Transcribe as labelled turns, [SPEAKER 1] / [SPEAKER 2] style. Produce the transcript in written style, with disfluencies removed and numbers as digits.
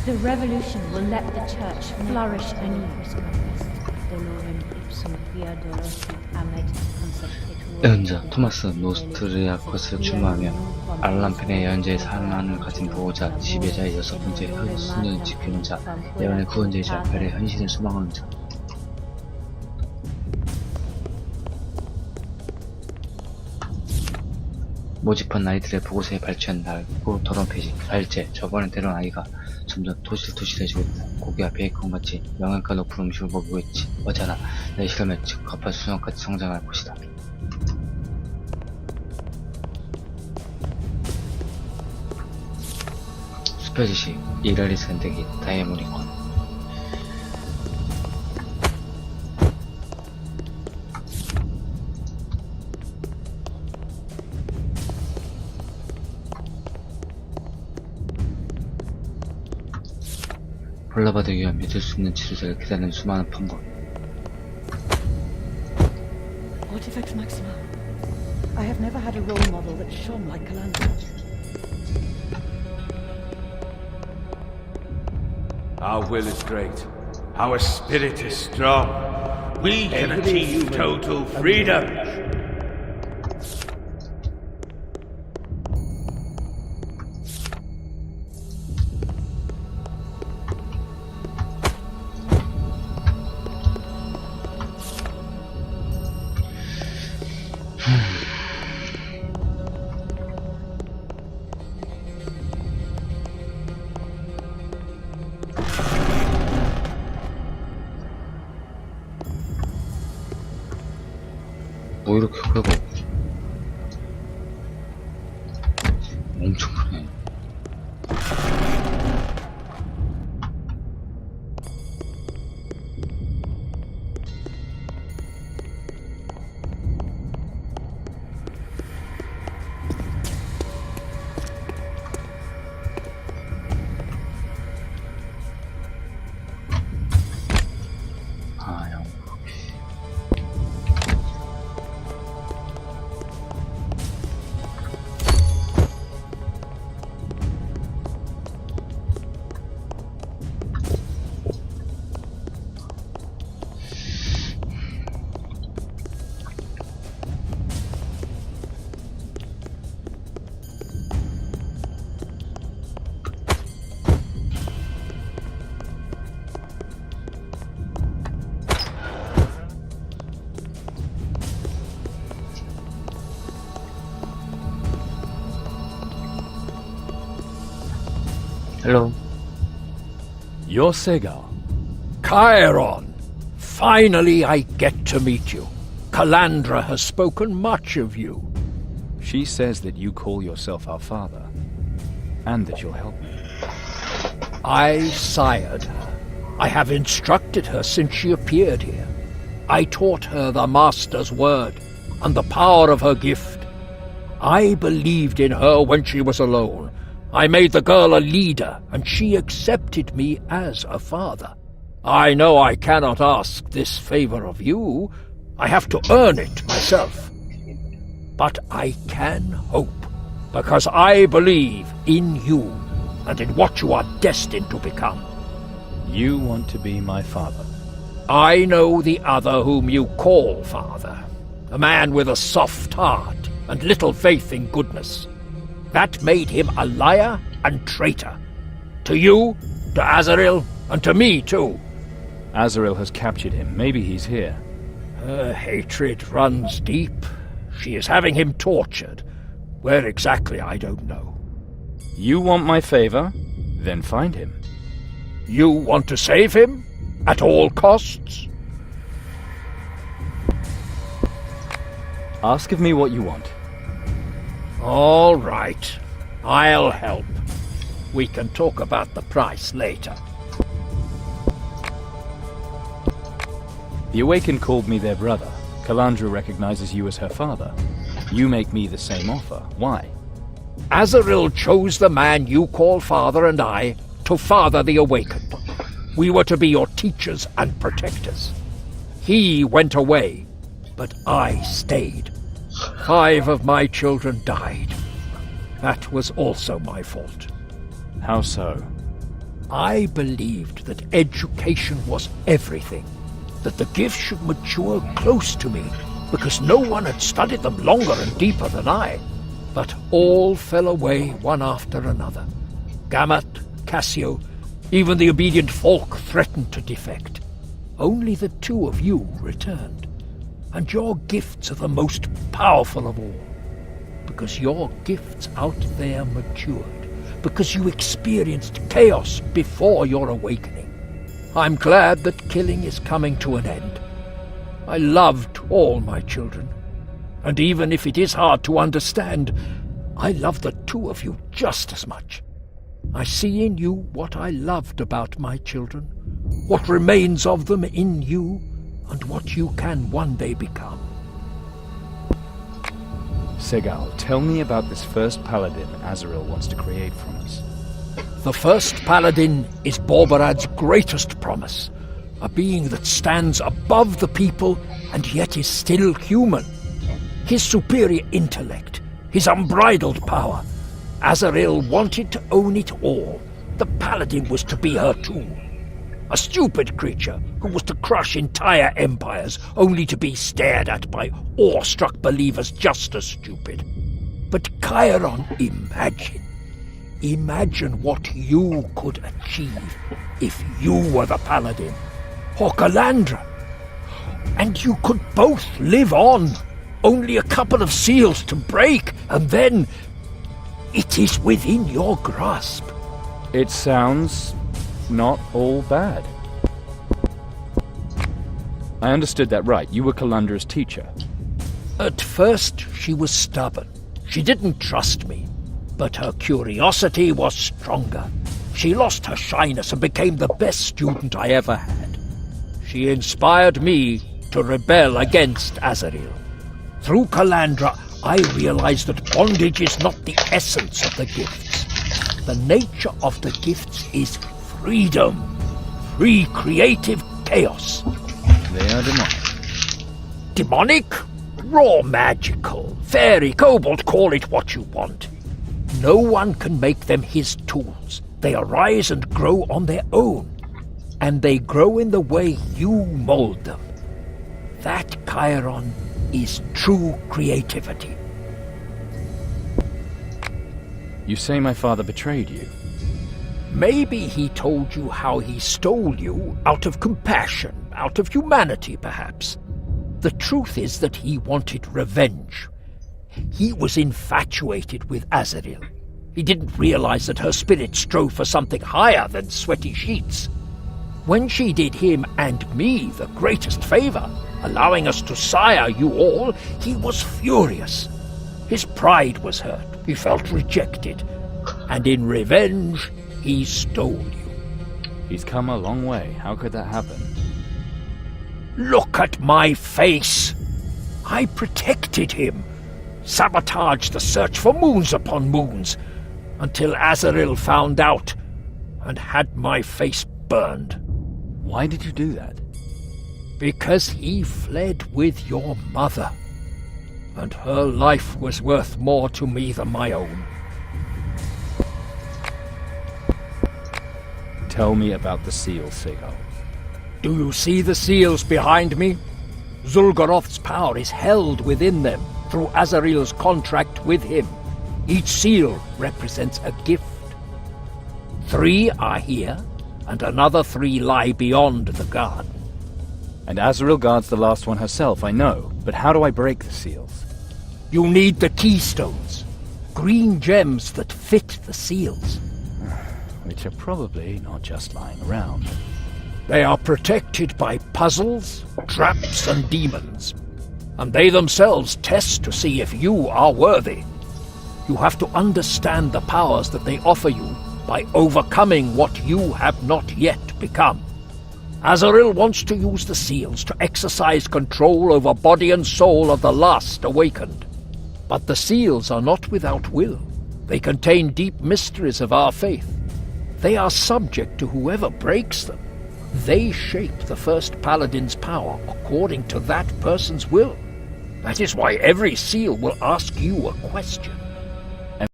[SPEAKER 1] The revolution will let the church flourish anew. Dolorem ipsum quia dolorsi amet conceptetur.
[SPEAKER 2] 예언자 토마스 노스트리아코스를 출마하며 알람펜의 예언자의 사랑을 가진 보호자, 지배자의 여섯 번째 흑순을 지키는 자, 예언의 구원자이자 별의 현실을 소망하는 자. 모집한 아이들의 보고서에 발췌한 낡고 더러운 페이지. 발제. 저번에 데려온 아이가 점점 토실토실해지고 있고 고기와 베이컨같이 영양가 높은 음식을 먹이고 있지. 어쩌나 내 실험에 적합한 수정까지 성장할 것이다. 숲의 지식. 이랄리 선택이 데모니콘. 골라받기 위한 믿을 수 있는 치료자를 기다리는 수많은 방법.
[SPEAKER 3] Artifex Maxima. I have never had a role model that shone like Calandra.
[SPEAKER 4] Our will is great. Our spirit is strong. We can achieve total freedom.
[SPEAKER 2] 뭐 이렇게 크고 엄청 크네. Hello.
[SPEAKER 5] You're Segar. Chiron! Finally I get to meet you. Calandra has spoken much of you.
[SPEAKER 6] She says that you call yourself our father, and that you'll help me.
[SPEAKER 5] I sired her. I have instructed her since she appeared here. I taught her the Master's word, and the power of her gift. I believed in her when she was alone. I made the girl a leader, and she accepted me as a father. I know I cannot ask this favor of you. I have to earn it myself. But I can hope, because I believe in you, and in what you are destined to become.
[SPEAKER 6] You want to be my father.
[SPEAKER 5] I know the other whom you call father, a man with a soft heart and little faith in goodness. That made him a liar and traitor. To you, to Azrael, and to me too.
[SPEAKER 6] Azrael has captured him. Maybe he's here.
[SPEAKER 5] Her hatred runs deep. She is having him tortured. Where exactly, I don't know.
[SPEAKER 6] You want my favor? Then find him.
[SPEAKER 5] You want to save him? At all costs?
[SPEAKER 6] Ask of me what you want.
[SPEAKER 5] All right. I'll help. We can talk about the price later.
[SPEAKER 6] The Awakened called me their brother. Calandra recognizes you as her father. You make me the same offer. Why?
[SPEAKER 5] Azrael chose the man you call father and I to father the Awakened. We were to be your teachers and protectors. He went away, but I stayed. 5 of my children died. That was also my fault.
[SPEAKER 6] How so?
[SPEAKER 5] I believed that education was everything, that the gifts should mature close to me, because no one had studied them longer and deeper than I. But all fell away one after another. Gamut, Cassio, even the obedient Falk threatened to defect. Only the two of you returned, and your gifts are the most powerful of all, because your gifts out there matured, because you experienced chaos before your awakening. I'm glad that killing is coming to an end. I loved all my children, and even if it is hard to understand, I love the two of you just as much. I see in you what I loved about my children, what remains of them in you, and what you can one day become.
[SPEAKER 6] Segal, tell me about this first paladin Azrael wants to create from us.
[SPEAKER 5] The first paladin is Borbarad's greatest promise, a being that stands above the people and yet is still human. His superior intellect, his unbridled power. Azrael wanted to own it all. The paladin was to be her tool. A stupid creature who was to crush entire empires, only to be stared at by awestruck believers just as stupid. But Chiron, imagine what you could achieve if you were the paladin, or Calandra. And you could both live on. Only a couple of seals to break, and then it is within your grasp.
[SPEAKER 6] It sounds not all bad. I understood that right. You were Calandra's teacher.
[SPEAKER 5] At first, she was stubborn. She didn't trust me. But her curiosity was stronger. She lost her shyness and became the best student I ever had. She inspired me to rebel against Azrael. Through Calandra, I realized that bondage is not the essence of the gifts. The nature of the gifts is freedom. Free creative chaos.
[SPEAKER 6] They are demonic.
[SPEAKER 5] Demonic? Raw magical. Fairy, kobold, call it what you want. No one can make them his tools. They arise and grow on their own. And they grow in the way you mold them. That, Chiron, is true creativity.
[SPEAKER 6] You say my father betrayed you.
[SPEAKER 5] Maybe he told you how he stole you out of compassion, out of humanity, perhaps. The truth is that he wanted revenge. He was infatuated with Azrael. He didn't realize that her spirit strove for something higher than sweaty sheets. When she did him and me the greatest favor, allowing us to sire you all, he was furious. His pride was hurt. He felt rejected. And in revenge, he stole you.
[SPEAKER 6] He's come a long way. How could that happen?
[SPEAKER 5] Look at my face. I protected him, sabotaged the search for moons upon moons, until Azrael found out and had my face burned.
[SPEAKER 6] Why did you do that?
[SPEAKER 5] Because he fled with your mother, and her life was worth more to me than my own.
[SPEAKER 6] Tell me about the seals, Segal.
[SPEAKER 5] Do you see the seals behind me? Zul'Goroth's power is held within them through Azrael's contract with him. Each seal represents a gift. 3 are here, and another 3 lie beyond the garden.
[SPEAKER 6] And Azrael guards the last one herself, I know. But how do I break the seals?
[SPEAKER 5] You need the keystones. Green gems that fit the seals.
[SPEAKER 6] Which are probably not just lying around.
[SPEAKER 5] They are protected by puzzles, traps, and demons. And they themselves test to see if you are worthy. You have to understand the powers that they offer you by overcoming what you have not yet become. Azrael wants to use the seals to exercise control over body and soul of the last awakened. But the seals are not without will. They contain deep mysteries of our faith. They are subject to whoever breaks them. They shape the first paladin's power according to that person's will. That is why every seal will ask you a question.